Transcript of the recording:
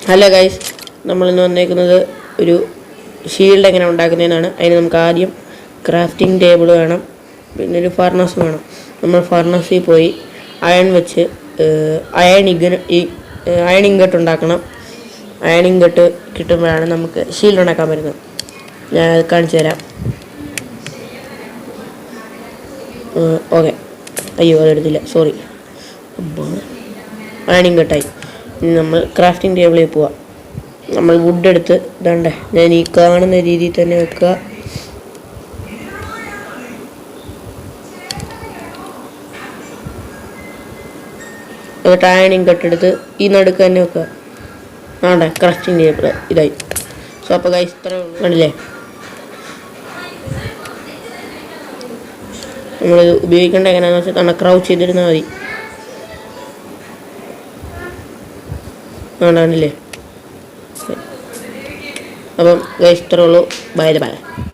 Hello guys, നമ്മളിന്ന് വന്നേക്കുന്നത് ഒരു ഷീൽഡ് എങ്ങനെ ഉണ്ടാക്കുന്നതെന്നാണ്. അതിന് നമുക്ക് ആദ്യം ക്രാഫ്റ്റിംഗ് ടേബിൾ വേണം, പിന്നെ ഒരു ഫർണസ് വേണം. നമ്മൾ ഫർണസിൽ പോയി അയൺ വെച്ച് അയൺ ഇങ്കട്ട് ഉണ്ടാക്കണം. അയൺ ഇങ്കട്ട് കിട്ടുമ്പോഴാണ് നമുക്ക് ഷീൽഡ് ഉണ്ടാക്കാൻ പറ്റുന്നത്. ഞാൻ അത് കാണിച്ചു തരാം. ഓക്കെ, അയ്യോ അതെടുത്തില്ല, സോറി. അയൺ ഇങ്കട്ടായി. ഇനി നമ്മൾ ക്രാഫ്റ്റിംഗ് ടേബിളിൽ പോവാം. നമ്മൾ വുഡ് എടുത്ത് ഇതണ്ടേ, ഞാൻ ഈ കാണുന്ന രീതിയിൽ തന്നെ വെക്കുക. എന്നിട്ട് അയൺ ഇങ്കട്ട് എടുത്ത് ഈ നടുക്ക് തന്നെ വെക്കുക. ആണ്ടേ ക്രാഫ്റ്റിംഗ് ടേബിൾ ഇതായി. സോ അപ്പോൾ ഗൈസ് ഇത്ര കണ്ടില്ലേ, നമ്മളിത് ഉപയോഗിക്കേണ്ട എങ്ങനെയാണെന്ന് വെച്ചാൽ തന്നെ ക്രൗച്ച് ചെയ്തിരുന്നാൽ മതി. ആണല്ലേ. അപ്പം ഗൈസ് ഇത്രേ ഉള്ളൂ. Bye bye.